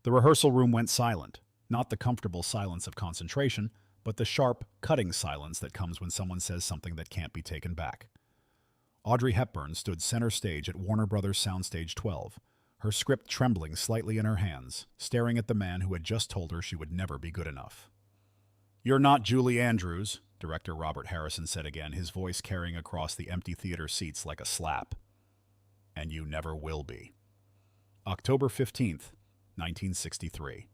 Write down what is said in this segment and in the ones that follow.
The rehearsal room went silent, not the comfortable silence of concentration, but the sharp, cutting silence that comes when someone says something that can't be taken back. Audrey Hepburn stood center stage at Warner Brothers Soundstage 12, her script trembling slightly in her hands, staring at the man who had just told her she would never be good enough. "You're not Julie Andrews," director Robert Harrison said again, his voice carrying across the empty theater seats like a slap. "And you never will be." October 15th, 1963.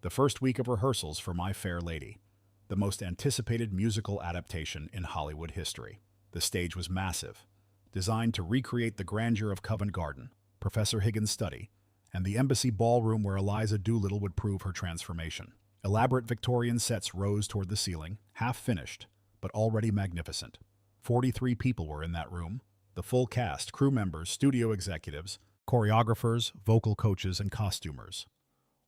The first week of rehearsals for My Fair Lady, the most anticipated musical adaptation in Hollywood history. The stage was massive, designed to recreate the grandeur of Covent Garden, Professor Higgins' study, and the embassy ballroom where Eliza Doolittle would prove her transformation. Elaborate Victorian sets rose toward the ceiling, half-finished, but already magnificent. 43 people were in that room, the full cast, crew members, studio executives, choreographers, vocal coaches, and costumers.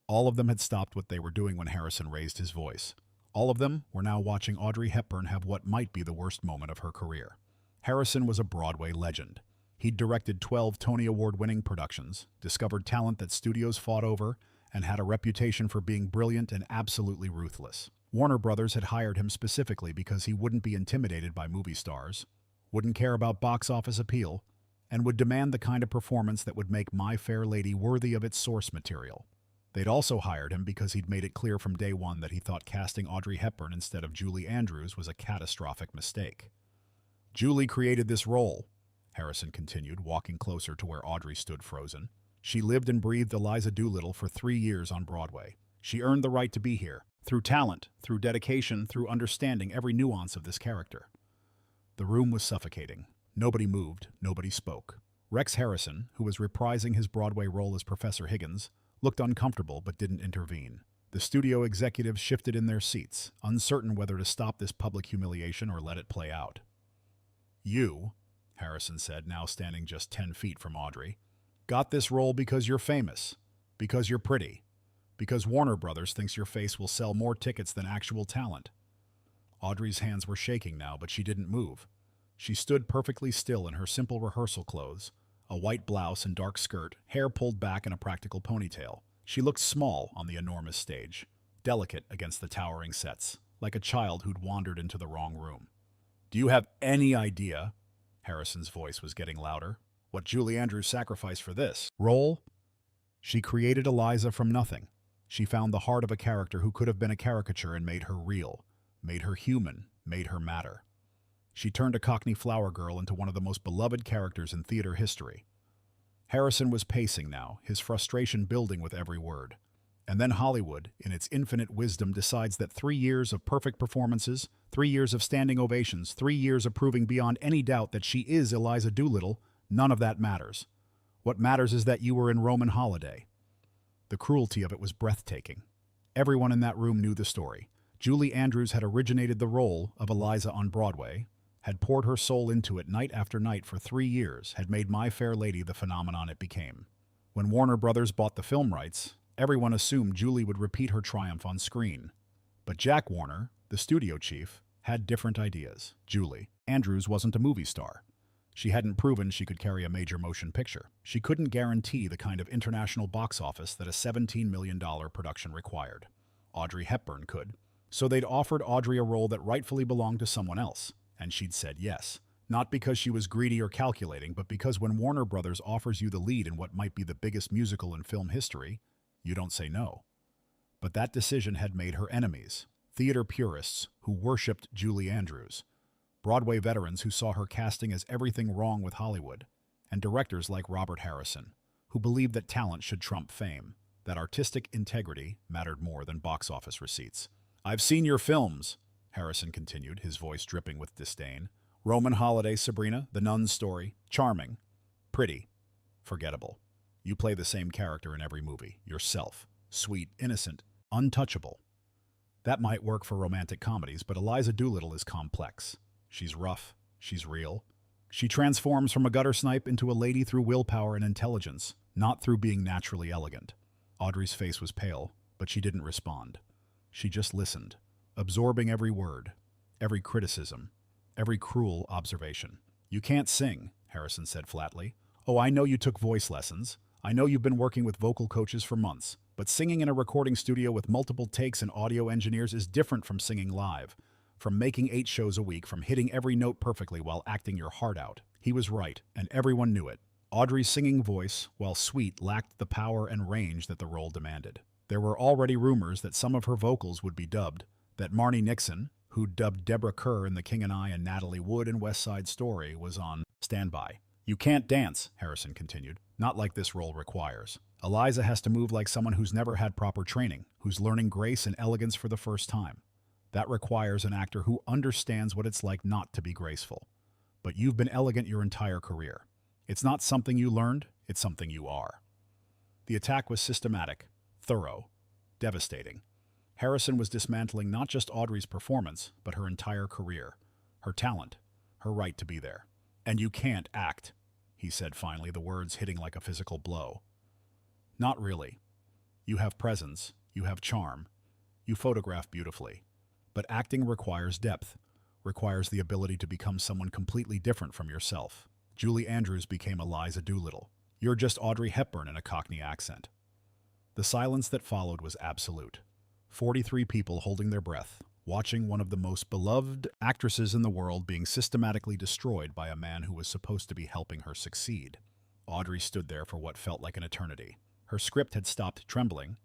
All of them had stopped what they were doing when Harrison raised his voice. All of them were now watching Audrey Hepburn have what might be the worst moment of her career. Harrison was a Broadway legend. He'd directed 12 Tony Award-winning productions, discovered talent that studios fought over, and had a reputation for being brilliant and absolutely ruthless. Warner Brothers had hired him specifically because he wouldn't be intimidated by movie stars, wouldn't care about box office appeal, and would demand the kind of performance that would make My Fair Lady worthy of its source material. They'd also hired him because he'd made it clear from day one that he thought casting Audrey Hepburn instead of Julie Andrews was a catastrophic mistake. "Julie created this role," Harrison continued, walking closer to where Audrey stood frozen. "She lived and breathed Eliza Doolittle for 3 years on Broadway. She earned the right to be here, through talent, through dedication, through understanding every nuance of this character." The room was suffocating. Nobody moved, nobody spoke. Rex Harrison, who was reprising his Broadway role as Professor Higgins, looked uncomfortable but didn't intervene. The studio executives shifted in their seats, uncertain whether to stop this public humiliation or let it play out. "You," Harrison said, now standing just 10 feet from Audrey, "got this role because you're famous, because you're pretty, because Warner Brothers thinks your face will sell more tickets than actual talent." Audrey's hands were shaking now, but she didn't move. She stood perfectly still in her simple rehearsal clothes, a white blouse and dark skirt, hair pulled back in a practical ponytail. She looked small on the enormous stage, delicate against the towering sets, like a child who'd wandered into the wrong room. "Do you have any idea," Harrison's voice was getting louder, "what Julie Andrews sacrificed for this role? She created Eliza from nothing. She found the heart of a character who could have been a caricature and made her real, made her human, made her matter. She turned a Cockney flower girl into one of the most beloved characters in theater history." Harrison was pacing now, his frustration building with every word. And then Hollywood, in its infinite wisdom, decides that 3 years of perfect performances, 3 years of standing ovations, 3 years of proving beyond any doubt that she is Eliza Doolittle, none of that matters. What matters is that you were in Roman Holiday. The cruelty of it was breathtaking. Everyone in that room knew the story. Julie Andrews had originated the role of Eliza on Broadway, had poured her soul into it night after night for 3 years, had made My Fair Lady the phenomenon it became. When Warner Brothers bought the film rights, everyone assumed Julie would repeat her triumph on screen. But Jack Warner, the studio chief, had different ideas. Julie Andrews wasn't a movie star. She hadn't proven she could carry a major motion picture. She couldn't guarantee the kind of international box office that a $17 million production required. Audrey Hepburn could. So they'd offered Audrey a role that rightfully belonged to someone else. And she'd said yes. Not because she was greedy or calculating, but because when Warner Brothers offers you the lead in what might be the biggest musical in film history, you don't say no. But that decision had made her enemies, theater purists who worshipped Julie Andrews, Broadway veterans who saw her casting as everything wrong with Hollywood, and directors like Robert Harrison, who believed that talent should trump fame, that artistic integrity mattered more than box office receipts. "I've seen your films," Harrison continued, his voice dripping with disdain. "Roman Holiday, Sabrina, The Nun's Story, charming, pretty, forgettable. You play the same character in every movie, yourself, sweet, innocent, untouchable. That might work for romantic comedies, but Eliza Doolittle is complex. She's rough, she's real. She transforms from a gutter snipe into a lady through willpower and intelligence, not through being naturally elegant." Audrey's face was pale, but she didn't respond. She just listened, absorbing every word, every criticism, every cruel observation. "You can't sing," Harrison said flatly. "Oh, I know you took voice lessons. I know you've been working with vocal coaches for months, but singing in a recording studio with multiple takes and audio engineers is different from singing live. From making 8 shows a week, from hitting every note perfectly while acting your heart out. He was right, and everyone knew it. Audrey's singing voice, while sweet, lacked the power and range that the role demanded. There were already rumors that some of her vocals would be dubbed, that Marnie Nixon, who dubbed Deborah Kerr in The King and I and Natalie Wood in West Side Story, was on standby. You can't dance, Harrison continued. Not like this role requires. Eliza has to move like someone who's never had proper training, who's learning grace and elegance for the first time. That requires an actor who understands what it's like not to be graceful. But you've been elegant your entire career. It's not something you learned, it's something you are. The attack was systematic, thorough, devastating. Harrison was dismantling not just Audrey's performance, but her entire career, her talent, her right to be there. And you can't act, he said finally, the words hitting like a physical blow. Not really. You have presence, you have charm, you photograph beautifully. But acting requires depth, requires the ability to become someone completely different from yourself. Julie Andrews became Eliza Doolittle. You're just Audrey Hepburn in a Cockney accent. The silence that followed was absolute. 43 people holding their breath, watching one of the most beloved actresses in the world being systematically destroyed by a man who was supposed to be helping her succeed. Audrey stood there for what felt like an eternity. Her script had stopped trembling,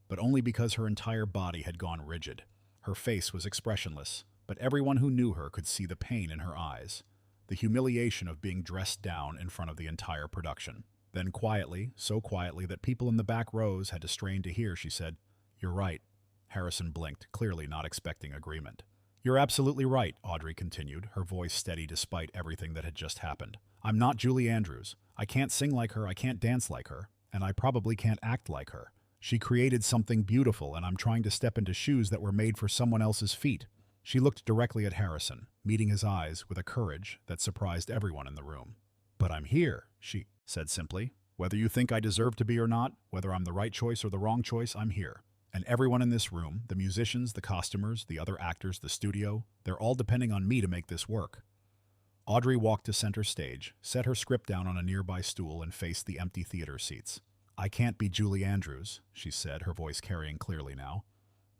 but only because her entire body had gone rigid. Her face was expressionless, but everyone who knew her could see the pain in her eyes, the humiliation of being dressed down in front of the entire production. Then quietly, so quietly that people in the back rows had to strain to hear, she said, "You're right." Harrison blinked, clearly not expecting agreement. "You're absolutely right," Audrey continued, her voice steady despite everything that had just happened. "I'm not Julie Andrews. I can't sing like her, I can't dance like her, and I probably can't act like her. She created something beautiful, and I'm trying to step into shoes that were made for someone else's feet." She looked directly at Harrison, meeting his eyes with a courage that surprised everyone in the room. "But I'm here," she said simply. "Whether you think I deserve to be or not, whether I'm the right choice or the wrong choice, I'm here. And everyone in this room, the musicians, the costumers, the other actors, the studio, they're all depending on me to make this work." Audrey walked to center stage, set her script down on a nearby stool, and faced the empty theater seats. "I can't be Julie Andrews," she said, her voice carrying clearly now.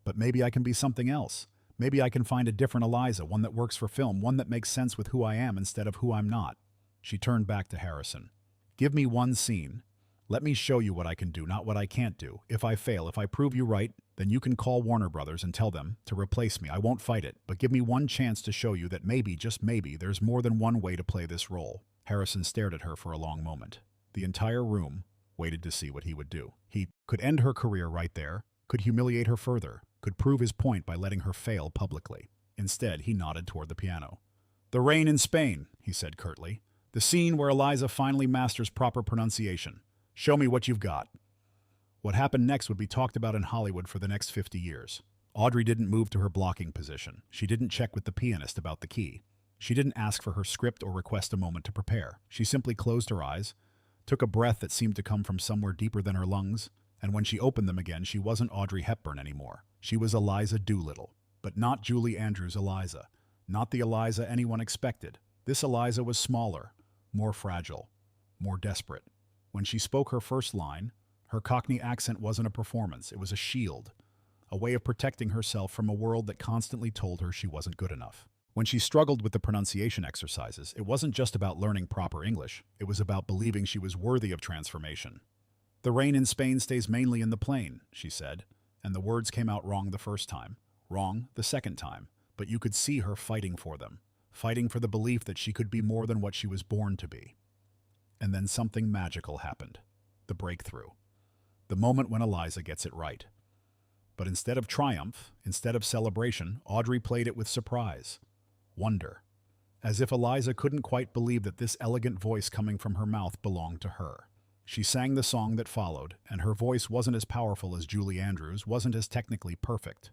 "But maybe I can be something else. Maybe I can find a different Eliza, one that works for film, one that makes sense with who I am instead of who I'm not." She turned back to Harrison. "Give me one scene. Let me show you what I can do, not what I can't do. If I fail, if I prove you right, then you can call Warner Brothers and tell them to replace me. I won't fight it, but give me one chance to show you that maybe, just maybe, there's more than one way to play this role." Harrison stared at her for a long moment. The entire room waited to see what he would do. He could end her career right there, could humiliate her further, could prove his point by letting her fail publicly. Instead, he nodded toward the piano. "The Rain in Spain," he said curtly. "The scene where Eliza finally masters proper pronunciation. Show me what you've got." What happened next would be talked about in Hollywood for the next 50 years. Audrey didn't move to her blocking position. She didn't check with the pianist about the key. She didn't ask for her script or request a moment to prepare. She simply closed her eyes, took a breath that seemed to come from somewhere deeper than her lungs, and when she opened them again, she wasn't Audrey Hepburn anymore. She was Eliza Doolittle, but not Julie Andrews' Eliza, not the Eliza anyone expected. This Eliza was smaller, more fragile, more desperate. When she spoke her first line, her Cockney accent wasn't a performance, it was a shield, a way of protecting herself from a world that constantly told her she wasn't good enough. When she struggled with the pronunciation exercises, it wasn't just about learning proper English, it was about believing she was worthy of transformation. "The rain in Spain stays mainly in the plain," she said, and the words came out wrong the first time, wrong the second time, but you could see her fighting for them, fighting for the belief that she could be more than what she was born to be. And then something magical happened, the breakthrough, the moment when Eliza gets it right. But instead of triumph, instead of celebration, Audrey played it with surprise, wonder, as if Eliza couldn't quite believe that this elegant voice coming from her mouth belonged to her. She sang the song that followed, and her voice wasn't as powerful as Julie Andrews, wasn't as technically perfect.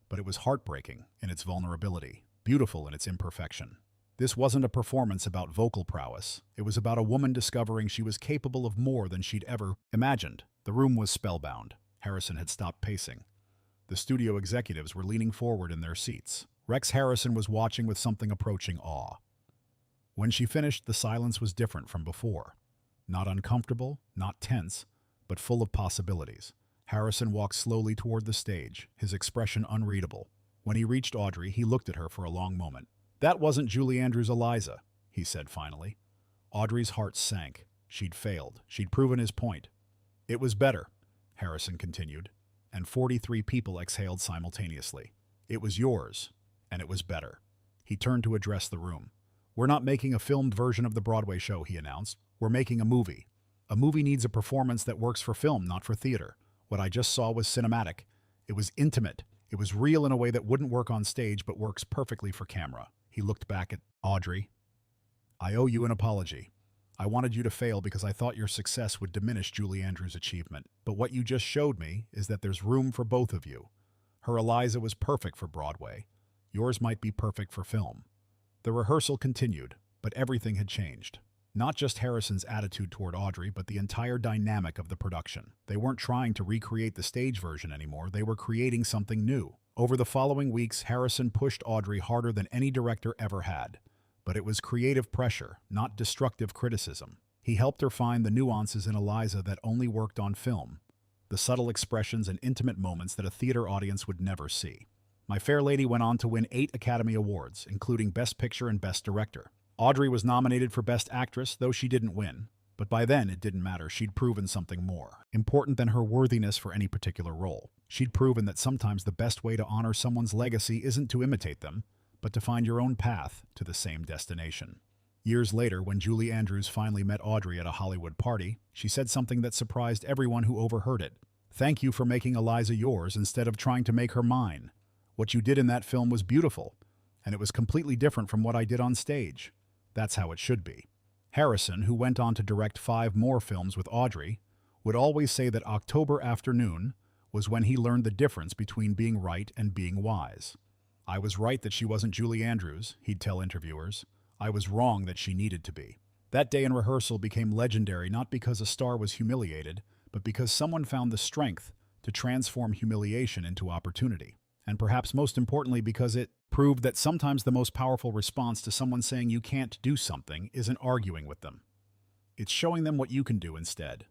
But it was heartbreaking in its vulnerability, beautiful in its imperfection. This wasn't a performance about vocal prowess. It was about a woman discovering she was capable of more than she'd ever imagined. The room was spellbound. Harrison had stopped pacing. The studio executives were leaning forward in their seats. Rex Harrison was watching with something approaching awe. When she finished, the silence was different from before. Not uncomfortable, not tense, but full of possibilities. Harrison walked slowly toward the stage, his expression unreadable. When he reached Audrey, he looked at her for a long moment. "That wasn't Julie Andrews' Eliza," he said finally. Audrey's heart sank. She'd failed. She'd proven his point. "It was better," Harrison continued, and 43 people exhaled simultaneously. "It was yours, and it was better." He turned to address the room. "We're not making a filmed version of the Broadway show," he announced. "We're making a movie. A movie needs a performance that works for film, not for theater. What I just saw was cinematic. It was intimate. It was real in a way that wouldn't work on stage but works perfectly for camera." He looked back at Audrey. "I owe you an apology. I wanted you to fail because I thought your success would diminish Julie Andrews' achievement. But what you just showed me is that there's room for both of you. Her Eliza was perfect for Broadway. Yours might be perfect for film." The rehearsal continued, but everything had changed. Not just Harrison's attitude toward Audrey, but the entire dynamic of the production. They weren't trying to recreate the stage version anymore, they were creating something new. Over the following weeks, Harrison pushed Audrey harder than any director ever had. But it was creative pressure, not destructive criticism. He helped her find the nuances in Eliza that only worked on film, the subtle expressions and intimate moments that a theater audience would never see. My Fair Lady went on to win 8 Academy Awards, including Best Picture and Best Director. Audrey was nominated for Best Actress, though she didn't win. But by then, it didn't matter. She'd proven something more important than her worthiness for any particular role. She'd proven that sometimes the best way to honor someone's legacy isn't to imitate them, but to find your own path to the same destination. Years later, when Julie Andrews finally met Audrey at a Hollywood party, she said something that surprised everyone who overheard it. "Thank you for making Eliza yours instead of trying to make her mine. What you did in that film was beautiful, and it was completely different from what I did on stage. That's how it should be." Harrison, who went on to direct 5 more films with Audrey, would always say that October Afternoon was when he learned the difference between being right and being wise. "I was right that she wasn't Julie Andrews," he'd tell interviewers. "I was wrong that she needed to be." That day in rehearsal became legendary not because a star was humiliated, but because someone found the strength to transform humiliation into opportunity. And perhaps most importantly, because it proved that sometimes the most powerful response to someone saying you can't do something isn't arguing with them. It's showing them what you can do instead.